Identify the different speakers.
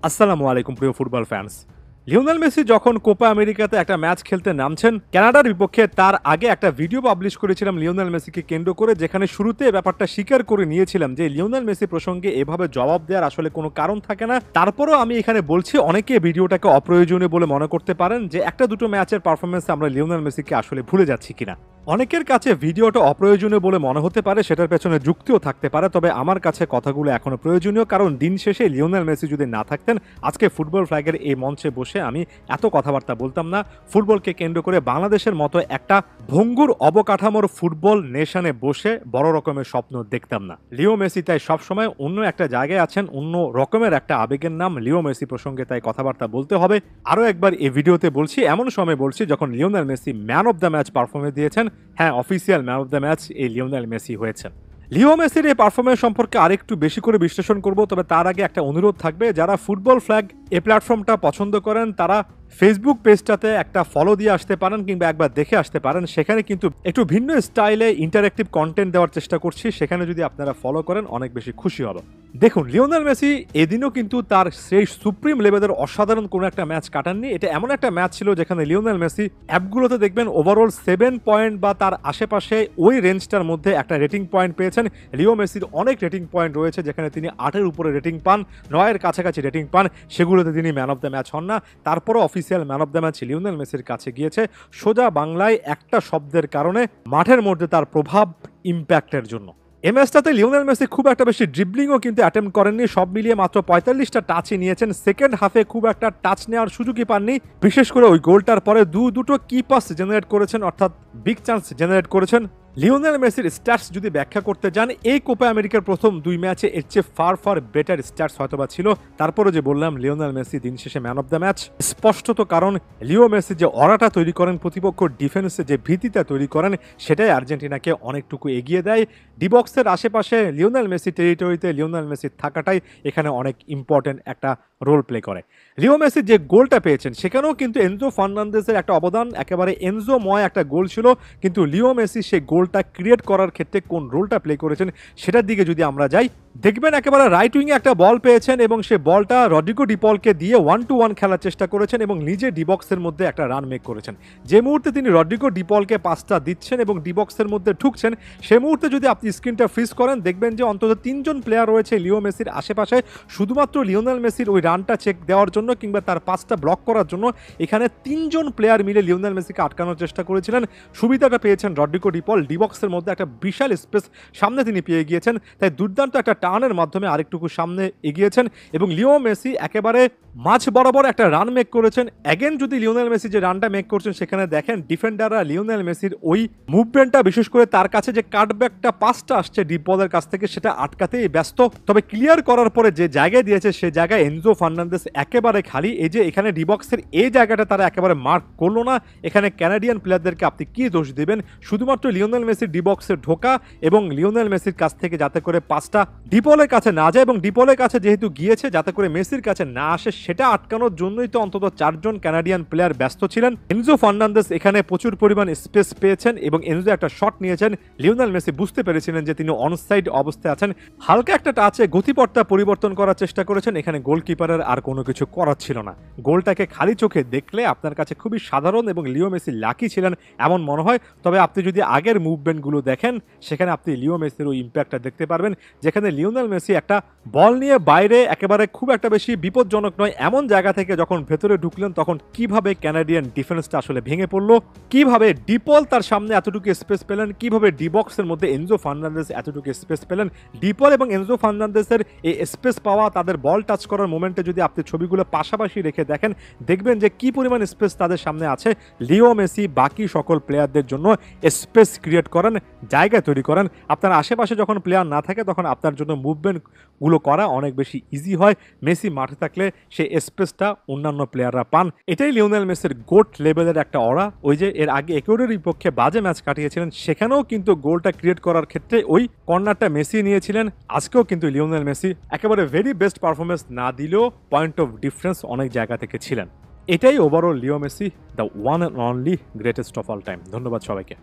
Speaker 1: আসসালামু আলাইকুম প্রিয় ফুটবল ফ্যান্স। লিওনেল মেসি যখন কোপা আমেরিকাতে একটা ম্যাচ খেলতে নামছেন কানাডার বিপক্ষে, তার আগে একটা ভিডিও পাবলিশ করেছিলাম লিওনেল মেসিকে কেন্দ্র করে, যেখানে শুরুতে ব্যাপারটা স্বীকার করে নিয়েছিলাম যে লিওনেল মেসি প্রসঙ্গে এভাবে জবাব দেওয়ার আসলে কোনো কারণ থাকে না। তারপরও আমি এখানে বলছি, অনেকে ভিডিওটাকে অপ্রয়োজনীয় বলে মনে করতে পারেন যে একটা দুটো ম্যাচের পারফরমেন্সে আমরা লিওনেল মেসিকে আসলে ভুলে যাচ্ছি কিনা। অনেকের কাছে ভিডিওটা অপ্রয়োজনীয় বলে মনে হতে পারে, সেটার পেছনে যুক্তিও থাকতে পারে, তবে আমার কাছে কথাগুলো এখনো প্রয়োজনীয়, কারণ দিন শেষে লিওনেল মেসি যদি না থাকতেন আজকে ফুটবল ফ্ল্যাগের এই মঞ্চে বসে আমি এত কথাবার্তা বলতাম না। ফুটবলকে কেন্দ্র করে বাংলাদেশের মতো একটা ভঙ্গুর অবকাঠামোর ফুটবল নেশনে বসে বড় রকমের স্বপ্ন দেখতাম না। লিও মেসি তাই সবসময় অন্য একটা জায়গায় আছেন, অন্য রকমের একটা আবেগের নাম লিও মেসি প্রসঙ্গে, তাই কথাবার্তা বলতে হবে। আরও একবার এই ভিডিওতে বলছি, এমন সময় বলছি যখন Lionel Messi man of the match performance দিয়েছেন। হ্যাঁ, official man of the match এই লিওনেল মেসি হয়েছেন। লিও মেসির এই পারফরমেন্স সম্পর্কে আরেকটু বেশি করে বিশ্লেষণ করব, তবে তার আগে একটা অনুরোধ থাকবে, যারা ফুটবল ফ্ল্যাগ এই প্ল্যাটফর্মটা পছন্দ করেন তারা ফেসবুক পেজটাতে একটা ফলো দিয়ে আসতে পারেন কিংবা একবার দেখে আসতে পারেন। সেখানে কিন্তু একটু ভিন্ন স্টাইলে ইন্টারেক্টিভ কন্টেন্ট দেওয়ার চেষ্টা করছি, সেখানে যদি আপনারা ফলো করেন অনেক বেশি খুশি হব। দেখুন, লিওনেল মেসি এদিনও কিন্তু তার সেই সুপ্রিম লেভেলের অসাধারণ কোনো একটা ম্যাচ কাটাননি। এটা এমন একটা ম্যাচ ছিল যেখানে লিওনেল মেসি অ্যাপগুলোতে দেখবেন ওভারঅল 7 পয়েন্ট বা তার আশেপাশে ওই রেঞ্জটার মধ্যে একটা রেটিং পয়েন্ট পেয়েছেন। লিও মেসির অনেক রেটিং পয়েন্ট রয়েছে যেখানে তিনি 8-এর উপরে রেটিং পান, 9-এর কাছাকাছি রেটিং পান, সেগুলোতে তিনি ম্যান অফ দ্য ম্যাচ হন না। তারপরও official man of the match Lionel মেসির কাছে গিয়েছে সোজা বাংলায় একটা শব্দের কারণে, মাঠের মধ্যে তার প্রভাব, ইম্প্যাক্টের জন্য। এই ম্যাচটাতে লিওনেল মেসি খুব একটা বেশি ড্রিবলিংও কিন্তু অ্যাটেম্প্ট করেননি, সব মিলিয়ে মাত্র 45টা টাচই নিয়েছেন। সেকেন্ড হাফে খুব একটা টাচ নেওয়ার সুযোগই পাননি, বিশেষ করে ওই গোলটার পরে দুটো কি পাস জেনারেট করেছেন, অর্থাৎ বিগ চান্স জেনারেট করেছেন। লিওনেল মেসির স্ট্যাটস যদি ব্যাখ্যা করতে যান, এই কোপা আমেরিকার প্রথম 2 ম্যাচে এর চেয়ে ফার বেটার স্ট্যাটস হয়তোবা ছিল। তারপরে যে বললাম লিওনেল মেসি দিন শেষে ম্যান অফ দ্য ম্যাচ, স্পষ্টত কারণ লিও মেসি যে অরাটা তৈরি করেন, প্রতিপক্ষ ডিফেন্সে যে ভীতিটা তৈরি করেন, সেটাই আর্জেন্টিনাকে অনেকটুকু এগিয়ে দেয়। ডিবক্সের আশেপাশে লিওনেল মেসি টেরিটরিতে লিওনেল মেসির থাকাটাই এখানে অনেক ইম্পর্টেন্ট একটা রোল প্লে করে। লিও মেসি যে গোলটা পেয়েছেন সেখানেও কিন্তু এনজো ফার্নান্দেজের একটা অবদান, একেবারে এনজোময় একটা গোল ছিল, কিন্তু লিও মেসি সেই গোলটা ক্রিয়েট করার ক্ষেত্রে কোন রোলটা প্লে করেছেন সেটার দিকে যদি আমরা যাই, দেখবেন একেবারে রাইট উইংয়ে একটা বল পেয়েছেন এবং সে বলটা রড্রিগো ডিপলকে দিয়ে 1-to-1 খেলার চেষ্টা করেছেন এবং নিজে ডিবক্সের মধ্যে একটা রান মেক করেছেন। যে মুহূর্তে তিনি রড্রিগো ডিপলকে পাসটা দিচ্ছেন এবং ডিবক্সের মধ্যে ঢুকছেন, সে মুহূর্তে যদি আপনি স্ক্রিনটা ফ্রিজ করেন, দেখবেন যে অন্তত 3 জন প্লেয়ার রয়েছে লিও মেসির আশেপাশে, শুধুমাত্র লিওনেল মেসির ওই রানটা চেক দেওয়ার জন্য কিংবা তার পাসটা ব্লক করার জন্য। এখানে 3 জন প্লেয়ার মিলে লিওনেল মেসিকে আটকানোর চেষ্টা করেছিলেন। সুবিধাটা পেয়েছেন রড্রিগো ডিপল, ডিবক্সের মধ্যে একটা বিশাল স্পেস সামনে তিনি পেয়ে গিয়েছেন, তাই দুর্দান্ত একটা টার্নের মাধ্যমে আরেকটুকু সামনে এগিয়েছেন এবং লিও মেসি একেবারে মাঝ বরাবর একটা রান মেক করেছেন। অ্যাগেন যদি লিওনেল মেসি যে রানটা মেক করছেন সেখানে দেখেন ডিফেন্ডাররা লিওনেল মেসির ওই মুভমেন্টটা, বিশেষ করে তার কাছে যে কাটব্যাকটা পাসটা আসছে ডিপলের কাছ থেকে, সেটা আটকাতেই ব্যস্ত। তবে ক্লিয়ার করার পরে যে জায়গায় দিয়েছে সে জায়গায় এনজো ফার্নান্দেজ একেবারে খালি। এই যে এখানে ডিবক্সের এই জায়গাটা তারা একেবারে মার্ক করলো না। এখানে ক্যানাডিয়ান প্লেয়ারদেরকে আপনি কি দোষ দিবেন? শুধুমাত্র লিওনেল মেসির ডিবক্সে ঢোকা এবং লিওনেল মেসির কাছ থেকে যাতে করে পাসটা ডিপলের কাছে না যায় এবং ডিপলের কাছে যেহেতু গিয়েছে যাতে করে মেসির কাছে না আসে, সেটা আটকানোর জন্যই তো অন্তত 4 জন ক্যানাডিয়ান প্লেয়ার ব্যস্ত ছিলেন। এনজো ফার্নান্দেজ এখানে প্রচুর পরিমাণ স্পেস পেয়েছেন এবং এনজো একটা শট নিয়েছেন। লিওনেল মেসি বুঝতে পেরেছিলেন যে তিনি অনসাইড অবস্থায় আছেন, হালকা একটা টাচে গতিপথটা পরিবর্তন করার চেষ্টা করেছেন। এখানে গোলকিপারের আর কোনো কিছু করার ছিল না। গোলটাকে খালি চোখে দেখলে আপনার কাছে খুবই সাধারণ এবং লিও মেসি লাকি ছিলেন এমন মনে হয়, তবে আপনি যদি আগের মুভমেন্টগুলো দেখেন সেখানে আপনি লিও মেসির ওই ইম্প্যাক্টটা দেখতে পারবেন, যেখানে লিওনেল মেসি একটা বল নিয়ে বাইরে একেবারে খুব একটা বেশি বিপজ্জনক নয় এমন জায়গা থেকে যখন ভেতরে ঢুকলেন, তখন কিভাবে ক্যানাডিয়ান ডিফেন্সটা আসলে ভেঙে পড়লো, কিভাবে ডিপল তার সামনে এতটুকু স্পেস পেলেন, কিভাবে ডিবক্সের মধ্যে এনজো ফার্নান্দেজ এতটুকু স্পেস পেলেন। ডিপল এবং এনজো ফার্নান্দেজের এই স্পেস পাওয়া, তাদের বল টাচ করার মোমেন্টে যদি আপনি ছবিগুলো পাশাপাশি রেখে দেখেন, দেখবেন যে কি পরিমাণ স্পেস তাদের সামনে আছে। লিও মেসি বাকি সকল প্লেয়ারদের জন্য স্পেস ক্রিয়েট করেন, জায়গা তৈরি করেন। আপনার আশেপাশে যখন প্লেয়ার না থাকে তখন আপনার জন্য মুভমেন্টগুলো করা অনেক বেশি ইজি হয়। মেসি মাঠে থাকলে সেই স্পেসটা অন্যান্য প্লেয়াররা পান। এটাই লিওনেল মেসির গোট লেভেলের একটা অরা। ওই যে এর আগে ইকুয়েডরের বিপক্ষে বাজে ম্যাচ কাটিয়েছিলেন, সেখানেও কিন্তু গোলটা ক্রিয়েট করার ক্ষেত্রে ওই কর্নারটা মেসি নিয়েছিলেন। আজকেও কিন্তু লিওনেল মেসি একেবারে ভেরি বেস্ট পারফরমেন্স না দিলেও পয়েন্ট অফ ডিফারেন্স অনেক জায়গা থেকে ছিলেন। এটাই overall Leo Messi, the one and only greatest of all time. ধন্যবাদ সবাইকে।